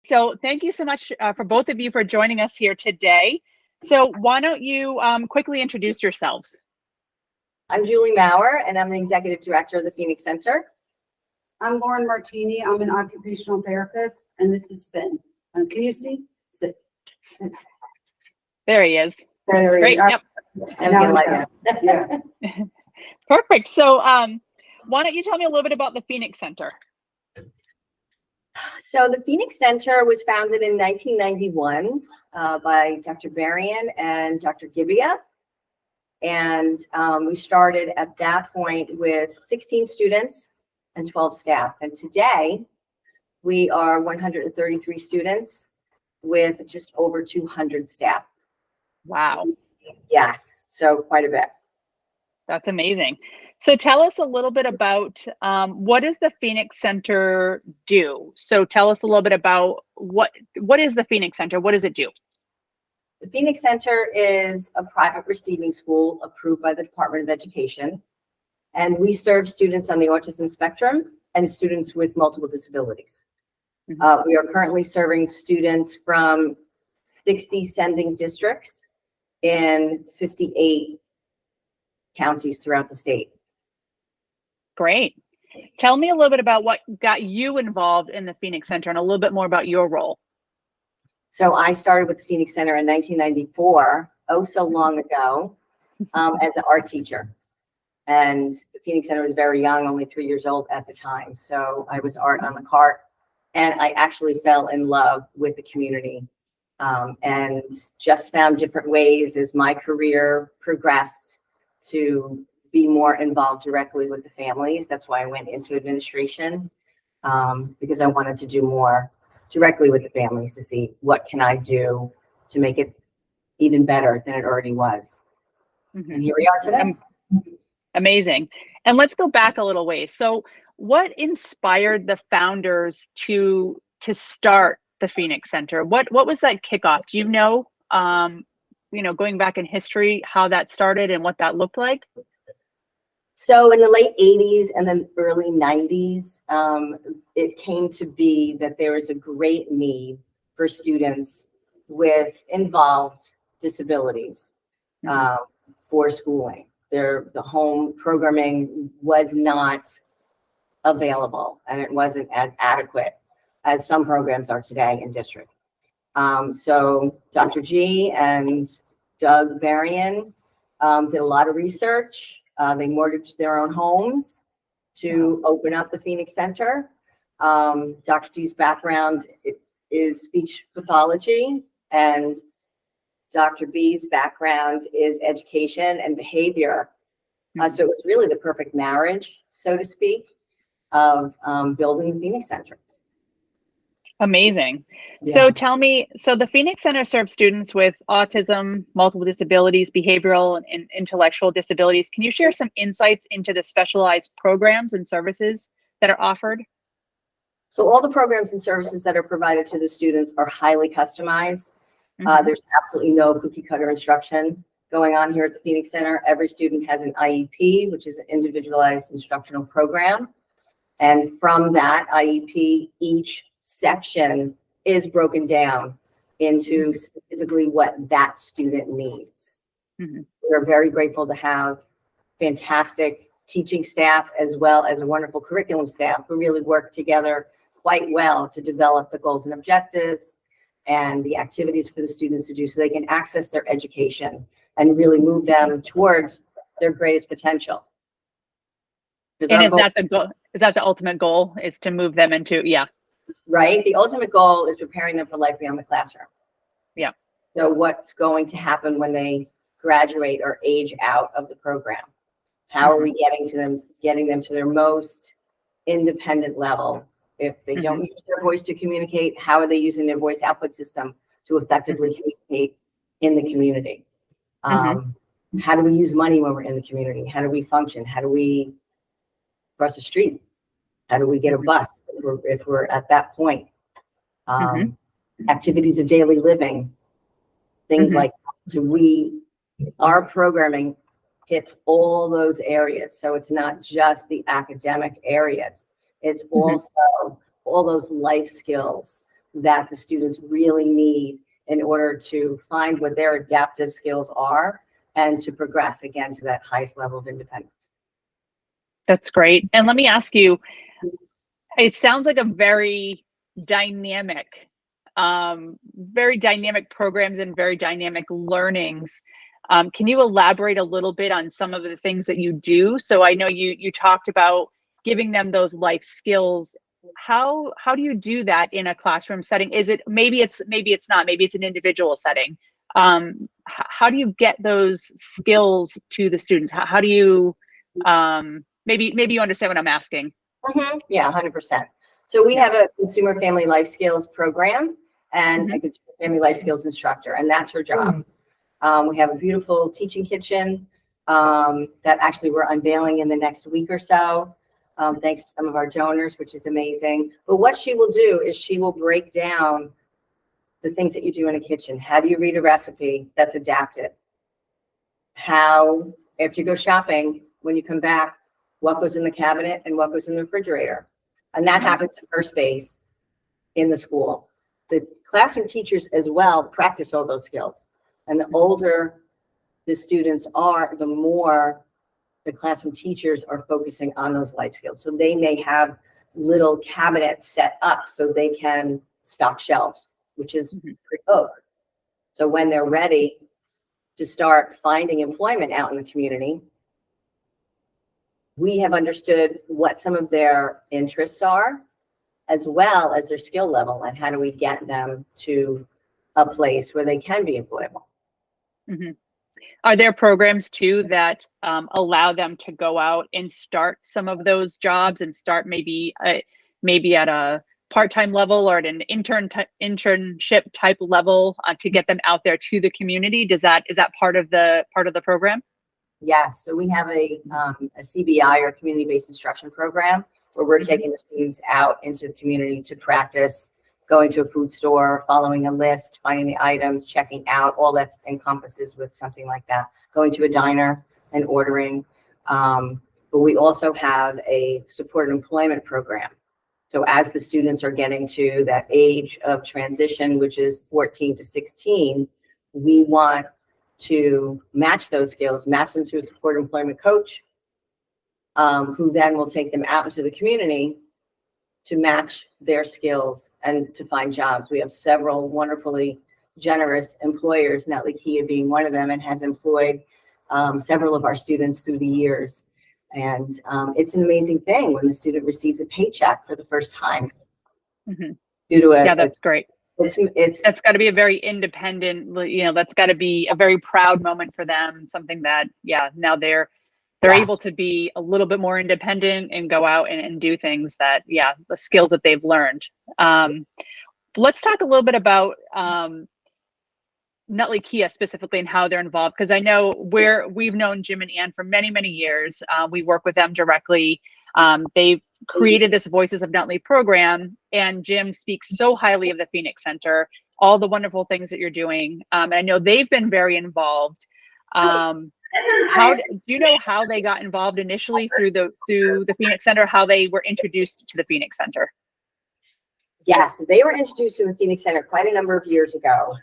So thank you so much for both of you for joining us here today. So why don't you quickly introduce yourselves? I'm Julie Mower, and I'm the Executive Director of the Phoenix Center. I'm Martini. I'm an occupational therapist, and this is Fynn. Can you see? Sit. There he is. There Great. Yep. I was gonna let you. Yeah. Perfect. So why don't you tell me a little bit about the Phoenix Center? So the Phoenix Center was founded in 1991 by Dr. Berrien and Dr. Gibbia. And we started at that point with 16 students and 12 staff. And today we are 133 students with just over 200 staff. Wow. Yes, so quite a bit. That's amazing. So tell us a little bit about what does the Phoenix Center do? So tell us a little bit about what is the Phoenix Center? What does it do? The Phoenix Center is a private receiving school approved by the Department of Education, and we serve students on the autism spectrum and students with multiple disabilities. Mm-hmm. We are currently serving students from 60 sending districts in 58 counties throughout the state. Great. Tell me a little bit about what got you involved in the Phoenix Center and a little bit more about your role. So I started with the Phoenix Center in 1994, oh so long ago, as an art teacher. And the Phoenix Center was very young, only 3 years old at the time. So I was art on the cart, and I actually fell in love with the community and just found different ways as my career progressed to be more involved directly with the families. That's why I went into administration, because I wanted to do more directly with the families to see what can I do to make it even better than it already was. Mm-hmm. And here we are today. Amazing. And let's go back a little ways. So what inspired the founders to start the Phoenix Center? What was that kickoff? Do you know, going back in history, how that started and what that looked like? So in the late 80s and then early 90s, it came to be that there was a great need for students with involved disabilities for schooling. The home programming was not available, and it wasn't as adequate as some programs are today in district. So Dr. G and Doug Berrien did a lot of research. They mortgaged their own homes to open up the Phoenix Center. Dr. G's background is speech pathology, and Dr. B's background is education and behavior. So it was really the perfect marriage, so to speak, of building the Phoenix Center. Amazing. Yeah. So tell me, so the Phoenix Center serves students with autism, multiple disabilities, behavioral and intellectual disabilities. Can you share some insights into the specialized programs and services that are offered? So all the programs and services that are provided to the students are highly customized. Mm-hmm. There's absolutely no cookie cutter instruction going on here at the Phoenix Center. Every student has an IEP, which is an individualized instructional program. And from that IEP, each section is broken down into specifically what that student needs. Mm-hmm. We're very grateful to have fantastic teaching staff as well as a wonderful curriculum staff who really work together quite well to develop the goals and objectives and the activities for the students to do so they can access their education and really move them towards their greatest potential. And is that the goal? Is that the ultimate goal, is to move them into, yeah. Right. The ultimate goal is preparing them for life beyond the classroom. Yeah. So what's going to happen when they graduate or age out of the program? How are we getting them to their most independent level? If they don't use their voice to communicate, how are they using their voice output system to effectively communicate in the community? How do we use money when we're in the community? How do we function? How do we cross the street? How do we get a bus if we're at that point? Activities of daily living, things like that. So our programming hits all those areas. So it's not just the academic areas. It's also all those life skills, that the students really need in order to find what their adaptive skills are and to progress again to that highest level of independence. That's great. And let me ask you, it sounds like a very dynamic programs and very dynamic learnings. Can you elaborate a little bit on some of the things that you do? So I know you talked about giving them those life skills. How do you do that in a classroom setting? Is it maybe it's not, maybe it's an individual setting. How do you get those skills to the students? How do you maybe you understand what I'm asking? Mm-hmm. Yeah, 100%. So we have a consumer family life skills program and a consumer family life skills instructor, and that's her job. We have a beautiful teaching kitchen that actually we're unveiling in the next week or so, thanks to some of our donors, which is amazing. But what she will do is she will break down the things that you do in a kitchen. How do you read a recipe that's adapted? How, if you go shopping, when you come back, what goes in the cabinet and what goes in the refrigerator? And that happens in her space in the school. The classroom teachers as well practice all those skills. And the older the students are, the more the classroom teachers are focusing on those life skills. So they may have little cabinets set up so they can stock shelves, which is pretty cool. So when they're ready to start finding employment out in the community, we have understood what some of their interests are, as well as their skill level, and how do we get them to a place where they can be employable. Are there programs too that allow them to go out and start some of those jobs and start maybe at a part-time level or at an internship type level to get them out there to the community? Is that part of the program? Yes, so we have a CBI, or community-based instruction program, where we're taking the students out into the community to practice going to a food store, following a list, finding the items, checking out, all that encompasses with something like that, going to a diner and ordering. But we also have a supported employment program. So as the students are getting to that age of transition, which is 14 to 16, we want to match those skills, match them to a supported employment coach, who then will take them out into the community to match their skills and to find jobs. We have several wonderfully generous employers, Nutley being one of them, and has employed several of our students through the years. And it's an amazing thing when the student receives a paycheck for the first time. Due to yeah, that's great. That's got to be a very independent, that's got to be a very proud moment for them. Something that, now they're able to be a little bit more independent and go out and do things that, the skills that they've learned. Let's talk a little bit about Nutley specifically and how they're involved, because I know we've known Jim and Ann for many, many years. We work with them directly. They've created this Voices of Nutley program, and Jim speaks so highly of the Phoenix Center, all the wonderful things that you're doing. I know they've been very involved. Do you know how they got involved initially through the Phoenix Center, how they were introduced to the Phoenix Center? Yes, they were introduced to the Phoenix Center quite a number of years ago.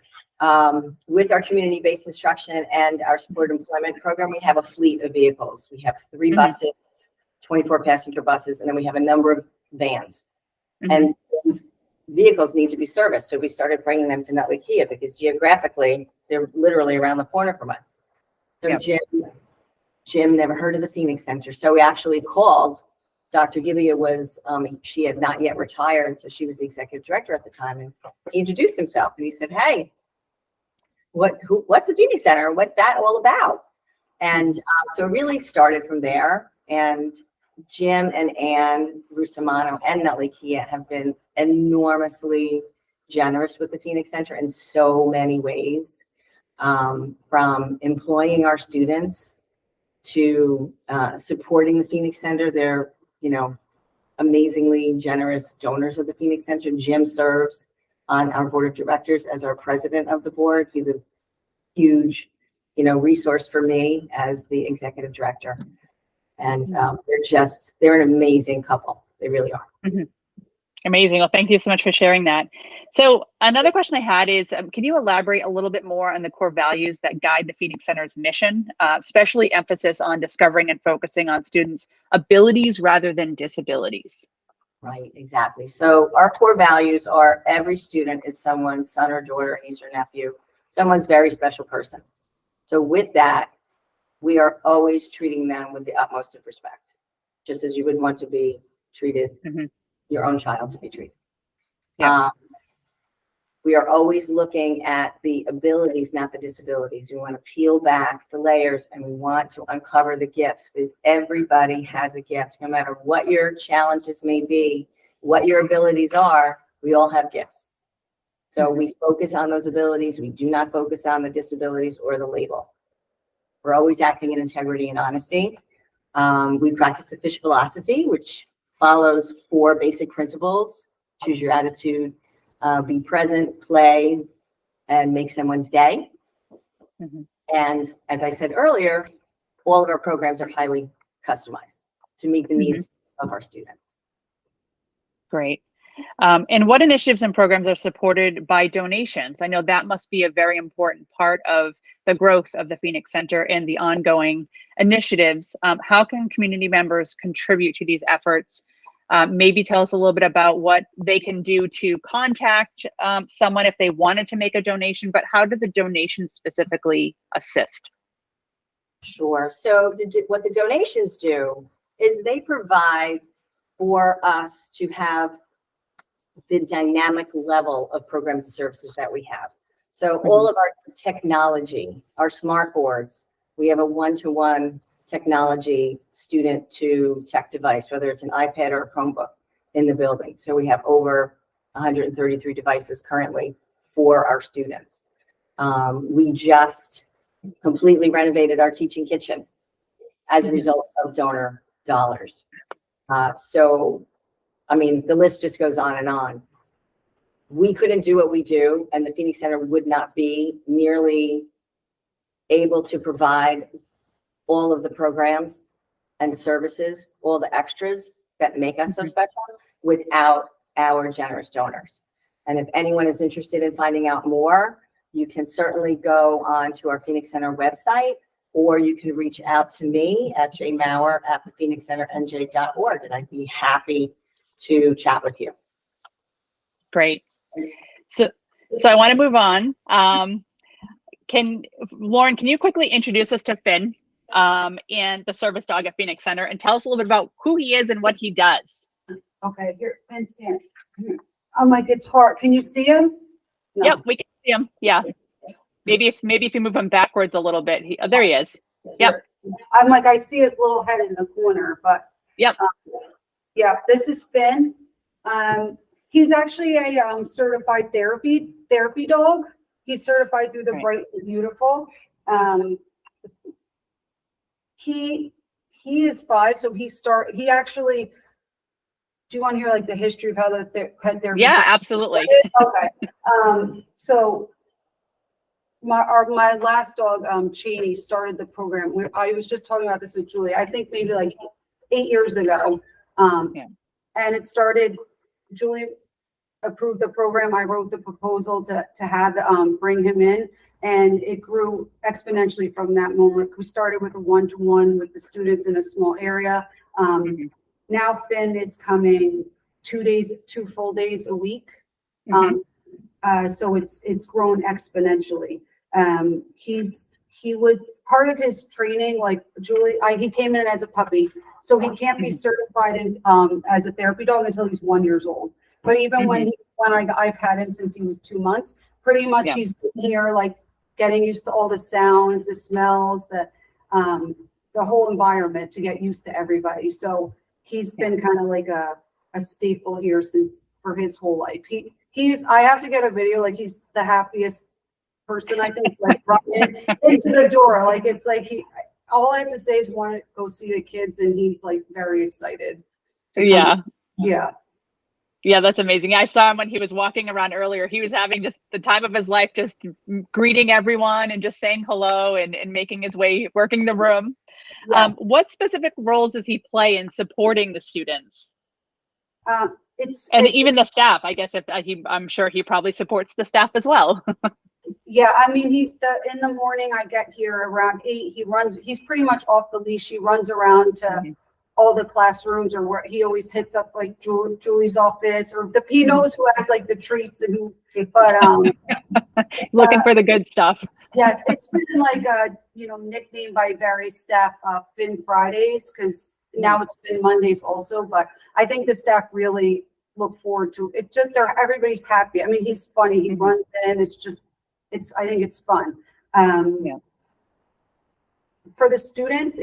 With our community-based instruction and our supported employment program, we have a fleet of vehicles. We have 3 buses, 24 passenger buses, and then we have a number of vans. And those vehicles need to be serviced. So we started bringing them to Nutley because geographically, they're literally around the corner from us. So Jim never heard of the Phoenix Center. So we actually called. Dr. Gibbia she had not yet retired, so she was the executive director at the time, and he introduced himself and he said, "Hey, what's the Phoenix Center? What's that all about?" And so it really started from there. And Jim and Ann Rusomano and Nutley have been enormously generous with the Phoenix Center in so many ways, from employing our students to supporting the Phoenix Center. They're, amazingly generous donors of the Phoenix Center. Jim serves on our board of directors as our president of the board. He's a huge, resource for me as the executive director. And they're an amazing couple. They really are. Amazing. Well, thank you so much for sharing that. So another question I had is, can you elaborate a little bit more on the core values that guide the Phoenix Center's mission, especially emphasis on discovering and focusing on students' abilities rather than disabilities? Right, exactly. So our core values are every student is someone's son or daughter, niece or nephew, someone's very special person. So with that, we are always treating them with the utmost of respect, just as you would want to be treated, your own child to be treated. Yeah. We are always looking at the abilities, not the disabilities. We want to peel back the layers and we want to uncover the gifts, because everybody has a gift. No matter what your challenges may be, what your abilities are, we all have gifts. So we focus on those abilities. We do not focus on the disabilities or the label. We're always acting in integrity and honesty. We practice the fish philosophy, which follows 4 basic principles: choose your attitude, be present, play, and make someone's day. And as I said earlier, all of our programs are highly customized to meet the needs of our students. Great. And what initiatives and programs are supported by donations? I know that must be a very important part of the growth of the Phoenix Center and the ongoing initiatives. How can community members contribute to these efforts? Maybe tell us a little bit about what they can do to contact someone if they wanted to make a donation, but how do the donations specifically assist? Sure. So what the donations do is they provide for us to have the dynamic level of programs and services that we have. So all of our technology, our smart boards, we have a one-to-one technology student to tech device, whether it's an iPad or a Chromebook in the building. So we have over 133 devices currently for our students. We just completely renovated our teaching kitchen as a result of donor dollars. So, I mean, the list just goes on and on. We couldn't do what we do, and the Phoenix Center would not be nearly able to provide all of the programs and services, all the extras that make us so special without our generous donors. And if anyone is interested in finding out more, you can certainly go on to our Phoenix Center website, or you can reach out to me at jmower@thephoenixcenternj.org, and I'd be happy to chat with you. Great. So I want to move on. Lauren, can you quickly introduce us to Fynn and the service dog at Phoenix Center, and tell us a little bit about who he is and what he does? Okay, here, Fynn, stand. I'm like, it's hard. Can you see him? No. Yep, we can see him. Yeah. Maybe if you move him backwards a little bit. There he is. Yep. I'm like, I see his little head in the corner, but yep. Yeah, this is Fynn. He's actually a certified therapy dog. He's certified through the Bright and Beautiful. He is 5, so he actually. Do you want to hear like the history of how the pet therapy? Yeah, absolutely. Okay. So my last dog, Cheney, started the program. I was just talking about this with Julie. I think maybe like 8 years ago. And it started. Julie approved the program. I wrote the proposal to have bring him in, and it grew exponentially from that moment. We started with a one-to-one with the students in a small area. Now Fynn is coming 2 full days a week. So it's grown exponentially. He was part of his training, like Julie, he came in as a puppy, so he can't be certified as a therapy dog until he's 1 year old. But even when I've had him since he was 2 months, pretty much he's here, like getting used to all the sounds, the smells, the whole environment to get used to everybody. So he's been kind of like a staple here for his whole life. I have to get a video, like he's the happiest person, I think, to like run into the door. Like it's like all I have to say is want to go see the kids, and he's like very excited. Yeah. Yeah, that's amazing. I saw him when he was walking around earlier. He was having just the time of his life, just greeting everyone and just saying hello and making his way, working the room. Yes. What specific roles does he play in supporting the students? And even the staff, I guess, if I'm sure he probably supports the staff as well. Yeah, I mean, in the morning I get here around 8, he's pretty much off the leash. He runs around to all the classrooms, or where he always hits up like Julie's office, or he knows who has like the treats and who, but looking for the good stuff. yes, it's been like nicknamed by various staff Fynn Fridays, because now it's been Mondays also, but I think the staff really look forward to it. Just everybody's happy. I mean, he's funny, he runs in, I think it's fun. For the students,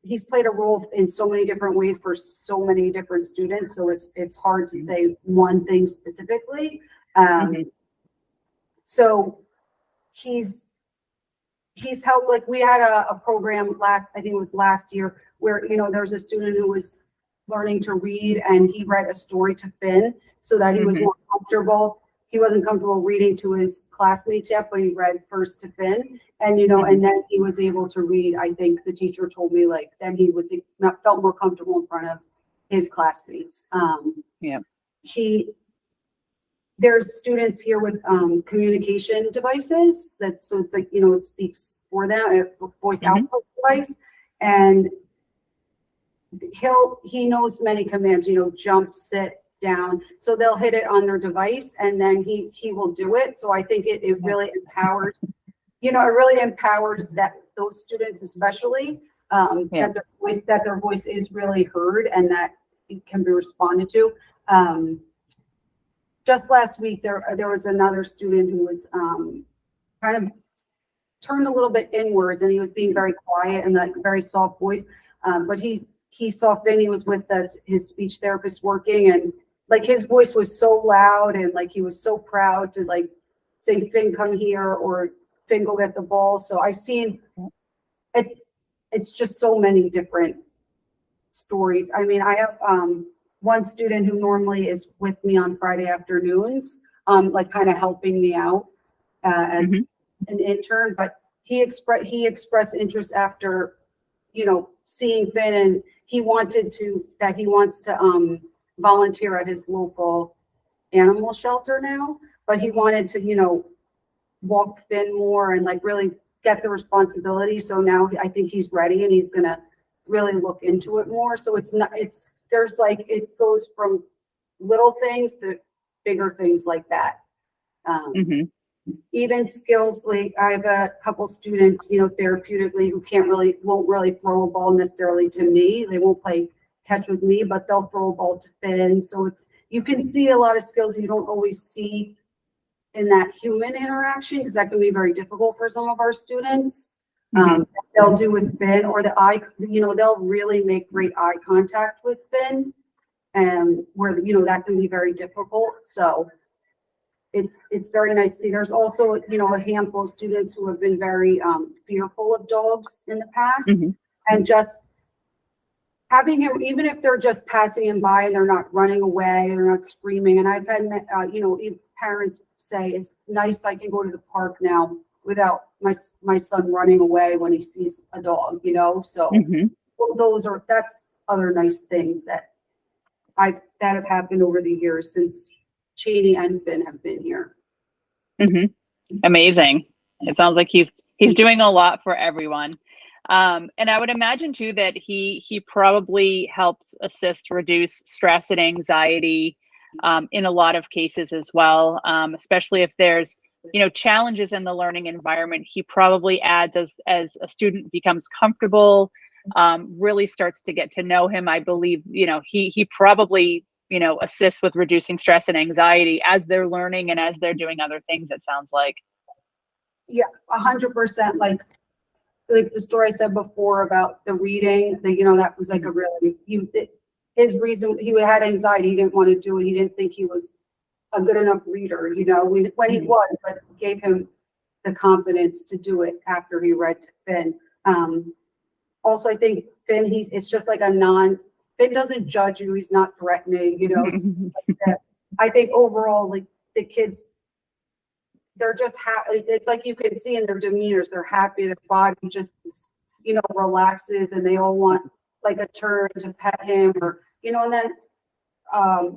he's played a role in so many different ways for so many different students, so it's hard to say one thing specifically. So he's helped, like we had a program I think it was last year, where there's a student who was learning to read, and he read a story to Fynn so that he was more comfortable. He wasn't comfortable reading to his classmates yet, but he read first to Fynn, and and then he was able to read. I think the teacher told me, like, then he felt more comfortable in front of his classmates. There's students here with communication devices, so it's like, it speaks for them, a voice output device, and he knows many commands, jump, sit, down, so they'll hit it on their device, and then he will do it. So I think it really empowers, that those students especially, that their voice is really heard and that it can be responded to. Just last week, there was another student who was kind of turned a little bit inwards, and he was being very quiet and that very soft voice. But he saw Fynn. He was with his speech therapist working, and like his voice was so loud, and like he was so proud to like say, "Fynn, come here," or "Fynn, go get the ball." So I've seen it. It's just so many different stories. I mean, I have one student who normally is with me on Friday afternoons, like kind of helping me out as an intern, but he expressed interest after, seeing Fynn, and he wants to volunteer at his local animal shelter now, but he wanted to, walk Fynn more and like really get the responsibility. So now I think he's ready, and he's gonna really look into it more. So it goes from little things to bigger things like that. Even skills, like I have a couple students, therapeutically, who won't really throw a ball necessarily to me. They won't play catch with me, but they'll throw a ball to Fynn. So you can see a lot of skills you don't always see in that human interaction, because that can be very difficult for some of our students. They'll do with Fynn, or they'll really make great eye contact with Fynn, and where that can be very difficult. So it's very nice to see. There's also a handful of students who have been very fearful of dogs in the past, and just having him, even if they're just passing him by and they're not running away, they're not screaming. And I've had parents say, it's nice, I can go to the park now without my son running away when he sees a dog, so that's other nice things that have happened over the years since Cheney and Fynn have been here. Amazing. It sounds like he's doing a lot for everyone. And I would imagine too that he probably helps assist reduce stress and anxiety in a lot of cases as well, especially if there's challenges in the learning environment. He probably adds as a student becomes comfortable, really starts to get to know him. I believe he probably assists with reducing stress and anxiety as they're learning and as they're doing other things, it sounds like. Yeah, 100%. Like the story I said before about the reading, that was like a really, his reason, he had anxiety, he didn't want to do it, he didn't think he was a good enough reader, when he was, but gave him the confidence to do it after he read to Fynn. Also, I think Fynn, it's just like Fynn doesn't judge you, he's not threatening, like that. I think overall, like the kids, they're just happy. It's like you can see in their demeanors, they're happy, their body just, relaxes, and they all want like a turn to pet him, or, and then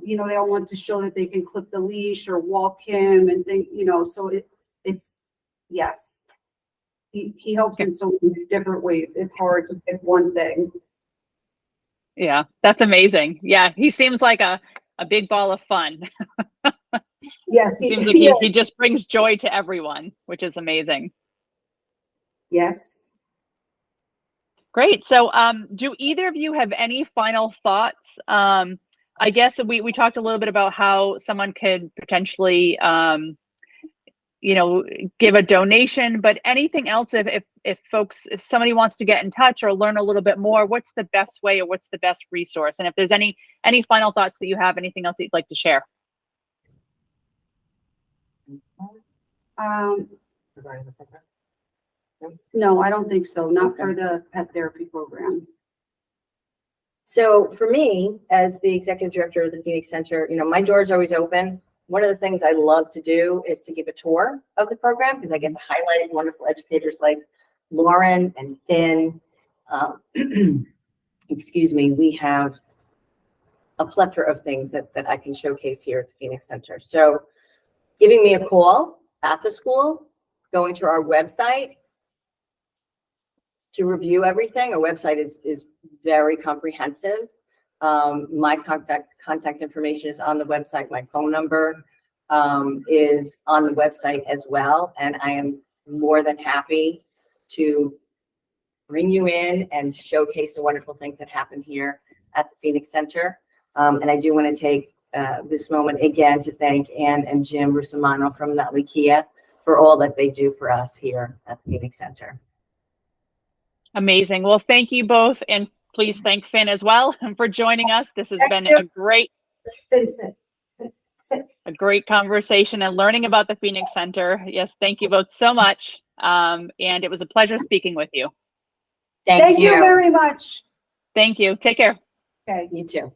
you know, they all want to show that they can clip the leash or walk him and think, you know, so it's, yes. He helps in so many different ways. It's hard to pick one thing. Yeah, that's amazing. Yeah, he seems like a big ball of fun. Yes. It seems like he just brings joy to everyone, which is amazing. Yes. Great. So do either of you have any final thoughts? I guess we talked a little bit about how someone could potentially you know, give a donation, but anything else, if somebody wants to get in touch or learn a little bit more, what's the best way or what's the best resource? And if there's any final thoughts that you have, anything else that you'd like to share? No, I don't think so. Not for the pet therapy program. So for me, as the executive director of the Phoenix Center, you know, my door is always open. One of the things I love to do is to give a tour of the program because I get to highlight wonderful educators like Lauren and Fynn. Excuse me, we have a plethora of things that I can showcase here at the Phoenix Center. So giving me a call at the school, going to our website to review everything. Our website is very comprehensive. My contact information is on the website. My phone number is on the website as well. And I am more than happy to bring you in and showcase the wonderful things that happen here at the Phoenix Center. And I do want to take this moment again to thank Ann and Jim Rusomano from Nutley Kia for all that they do for us here at the Phoenix Center. Amazing. Well, thank you both. And please thank Fynn as well for joining us. This has been a great conversation and learning about the Phoenix Center. Yes, thank you both so much. And it was a pleasure speaking with you. Thank you very much. Thank you. Take care. Okay. You too.